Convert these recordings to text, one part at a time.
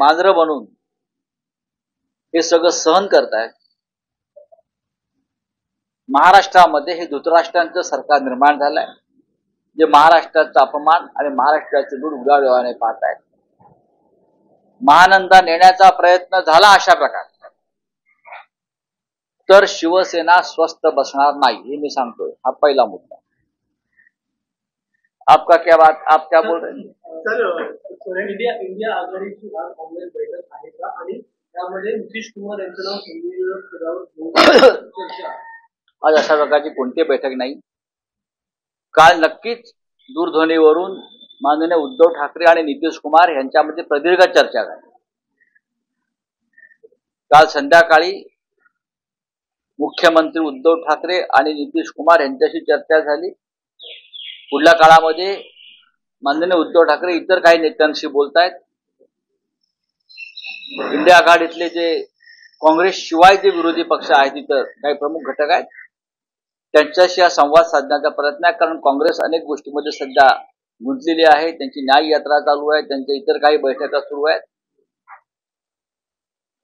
मांजरं बनून हे सगळं सहन करतायत. महाराष्ट्रामध्ये हे धृतराष्ट्रांचं सरकार निर्माण झालंय, जे महाराष्ट्राचा अपमान आणि महाराष्ट्राचे दूध उडाडवाने पाहत आहेत. महानंदा नेण्याचा प्रयत्न झाला अशा प्रकारे, तर शिवसेना स्वस्थ बसणार नाही, हे मी सांगतोय. हा पहिला मुद्दा. आपका क्या बात, आप क्या बोल रहे हैं? सर, इंडिया आघाडीची आज काँग्रेस बैठक आहे का, आणि त्यामध्ये नितीश कुमार यांचं नाव आज अशा प्रकारची कोणती बैठक नाही. काल नक्कीच दूरध्वनीवरून माननीय उद्धव ठाकरे आणि नितीश कुमार यांच्यामध्ये प्रदीर्घ चर्चा झाली. काल संध्याकाळी मुख्यमंत्री उद्धव ठाकरे आणि नितीश कुमार यांच्याशी चर्चा झाली. पुढल्या काळामध्ये माननीय उद्धव ठाकरे इतर काही नेत्यांशी बोलतायत. इंडिया आघाडीतले जे काँग्रेस शिवाय जे विरोधी पक्ष आहेत, इतर काही प्रमुख घटक आहेत, त्यांच्याशी हा संवाद साधण्याचा प्रयत्न आहे. कारण काँग्रेस अनेक गोष्टींमध्ये सध्या गुंतलेली आहे. त्यांची न्याय यात्रा चालू आहे, त्यांच्या इतर काही बैठका सुरू आहेत.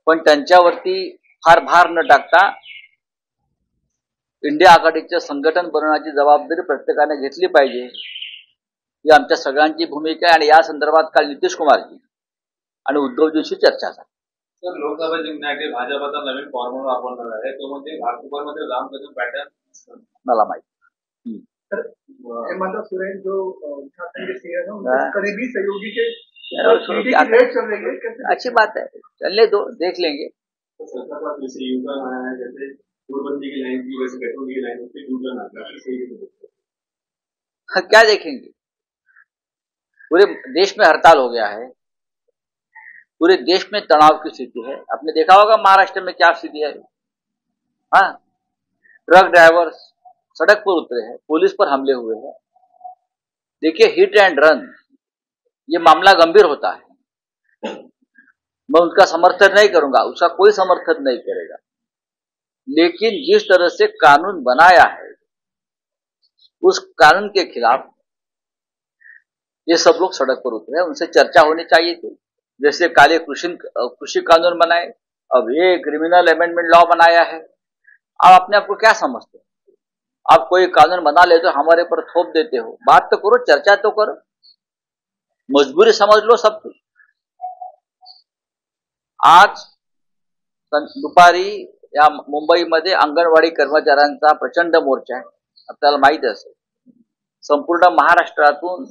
पण त्यांच्यावरती फार भार न टाकता इंडिया आघाडीचे संघटन बनवण्याची जबाबदारी प्रत्येकाने घेतली पाहिजे, ही आमच्या सगळ्यांची भूमिका आहे. आणि या संदर्भात काल नितीश कुमारजी आणि उद्धवजींशी चर्चा झाली. सर, लोकसभा जिंकण्यासाठी भाजपचा नवीन फॉर्म्युला वापरणार आहे, तो म्हणजे नागपूरमध्ये रामकदम पॅटर्न. मला माहिती. हेमंत सोरेन जो करीबी सहयोगी के अच्छी बात है, चलने दो, देख लेंगे. क्या देखेंगे? पूरे देश में हड़ताल हो गया है, पूरे देश में तनाव की स्थिति है. आपने देखा होगा महाराष्ट्र में क्या स्थिति है. हाँ, ट्रक ड्राइवर सड़क पर उतरे हैं, पुलिस पर हमले हुए हैं. देखिए, हिट एंड रन, ये मामला गंभीर होता है. मैं उसका समर्थन नहीं करूंगा, उसका कोई समर्थन नहीं करेगा. लेकिन जिस तरह से कानून बनाया है, उस कानून के खिलाफ ये सब लोग सड़क पर उतरे हैं. उनसे चर्चा होनी चाहिए थी. जैसे काले कृषि कानून बनाए, अब ये क्रिमिनल अमेंडमेंट लॉ बनाया है. आप अपने आप को क्या समझते हो? आप कोई कानून बना लेते हो, हमारे पर थोप देते हो. बात तो करो, चर्चा तो करो. मजबूरी समझ लो सबकी. आज दुपारी या मुंबईमध्ये अंगणवाडी कर्मचाऱ्यांचा प्रचंड मोर्चा आहे. आपल्याला माहित असेल, संपूर्ण महाराष्ट्रातून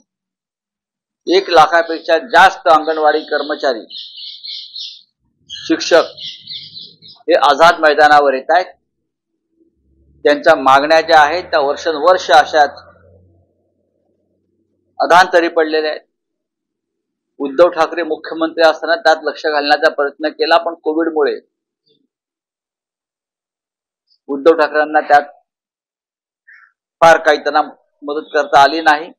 1 लाखापेक्षा जास्त अंगणवाडी कर्मचारी, शिक्षक हे आझाद मैदानावर येत आहेत. त्यांच्या मागण्या ज्या आहेत त्या वर्षानुवर्ष अशाच अधांतरी पडलेल्या आहेत. उद्धव ठाकरे मुख्यमंत्री असताना त्यात लक्ष घालण्याचा प्रयत्न केला, पण कोविडमुळे उद्धव ठाकरेंना त्यात फार काही त्यांना मदत करता आली नाही.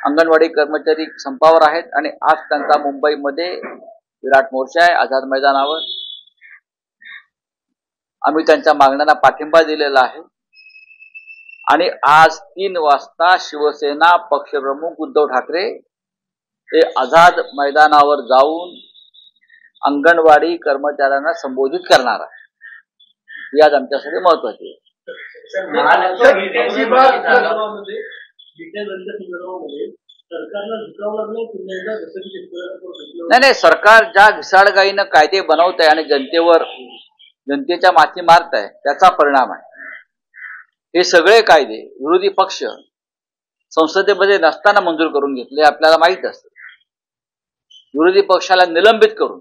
अंगणवाडी कर्मचारी संपावर आहेत आणि आज त्यांचा मुंबईमध्ये विराट मोर्चा आहे आझाद मैदानावर. आम्ही त्यांच्या मागण्यांना पाठिंबा दिलेला आहे. आणि आज 3 वाजता शिवसेना पक्षप्रमुख उद्धव ठाकरे हे आझाद मैदानावर जाऊन अंगणवाडी कर्मचाऱ्यांना संबोधित करणार आहे. ही आज आमच्यासाठी महत्वाची आहे. नाही, सरकार ज्या घिसाडगाईनं कायदे बनवत आहे आणि जनतेच्या माथी मारत आहे, त्याचा परिणाम आहे. हे सगळे कायदे विरोधी पक्ष संसदेमध्ये नसताना मंजूर करून घेतले, आपल्याला माहित असतं. विरोधी पक्षाला निलंबित करून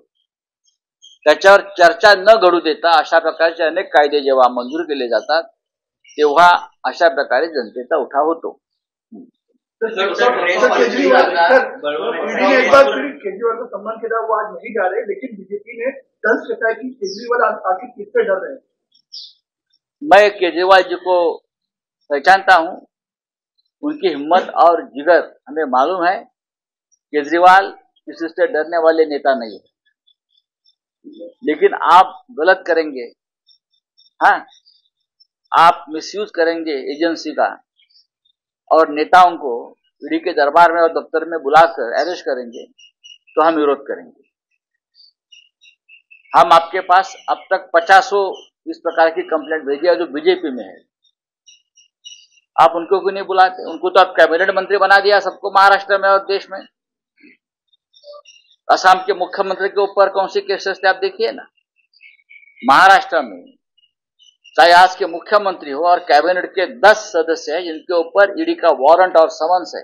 त्याच्यावर चर्चा न घडू देता अशा प्रकारचे अनेक कायदे जेव्हा मंजूर केले जातात, तेव्हा अशा प्रकारे जनतेचा उठाव होतो. केजरीवाल का सम्मान किया, वो आज नहीं जा रहे, लेकिन बीजेपी ने तंज कसा है कि केजरीवाल आखिर किससे डर रहे हैं. मैं केजरीवाल जी को पहचानता हूं, उनकी हिम्मत और जिगर हमें मालूम है. केजरीवाल किसी से डरने वाले नेता नहीं है. लेकिन आप गलत करेंगे, हाँ, आप मिसयूज करेंगे एजेंसी का और नेताओं को ईडी के दरबार में और दफ्तर में बुलाकर अरेस्ट करेंगे, तो हम विरोध करेंगे. हम आपके पास अब तक 50 इस प्रकार की कंप्लेंट भेजी है जो बीजेपी में है, आप उनको क्यों नहीं बुलाते? उनको तो आप कैबिनेट मंत्री बना दिया सबको महाराष्ट्र में और देश में। असम के मुख्यमंत्री के ऊपर कौन सी केसेस थे आप देखिए ना। महाराष्ट्र में चाहे आज के मुख्यमंत्री हो और कैबिनेट के 10 सदस्य हैं जिनके ऊपर ईडी का वारंट और समन्स है,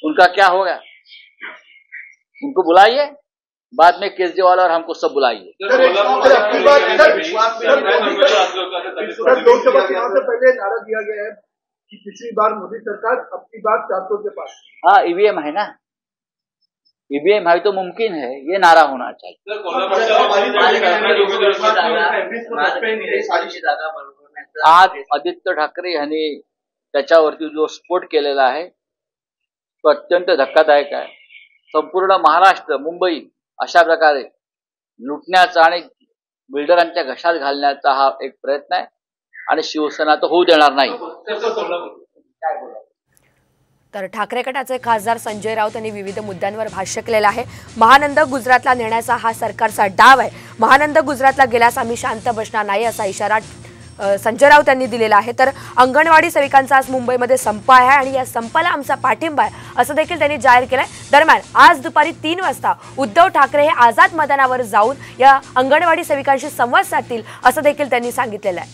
उनका क्या होगा? उनको बुलाइए, बाद में केजरीवाल और हमको सब बुलाइए। लोकसभा चुनाव से पहले नारा दिया गया है कि पिछली बार मोदी सरकार, अब की बार 400 के पास। हाँ, ईवीएम है ना, ईवीएम है तो मुमकिन है, ये नारा होना चाहिए। आज आदित्य ठाकरे यांनी त्याच्यावरती जो स्फोट केलेला आहे तो अत्यंत धक्कादायक आहे। संपूर्ण महाराष्ट्र, मुंबई अशा प्रकारे लुटण्याचा आणि बिल्डरांच्या घशात घालण्याचा हा एक प्रयत्न आहे आणि शिवसेना तो होऊ देणार नाही। तर ठाकरे गटाचे खासदार संजय राऊत यांनी विविध मुद्द्यांवर भाष्य केलेलं आहे। महानंद गुजरातला नेण्याचा हा सरकारचा डाव आहे, महानंद गुजरातला गेल्यास आम्ही शांत बसणार नाही असा इशारा संजय राऊत यांनी दिलेला आहे। तर अंगणवाडी सेविकांचा आज मुंबईमध्ये संप आहे आणि या संपाला आमचा पाठिंबा आहे असं देखील त्यांनी जाहीर केलंय। दरम्यान आज दुपारी 3 वाजता उद्धव ठाकरे हे आझाद मैदानावर जाऊन या अंगणवाडी सेविकांशी संवाद साधतील असं देखील त्यांनी सांगितलेलं आहे।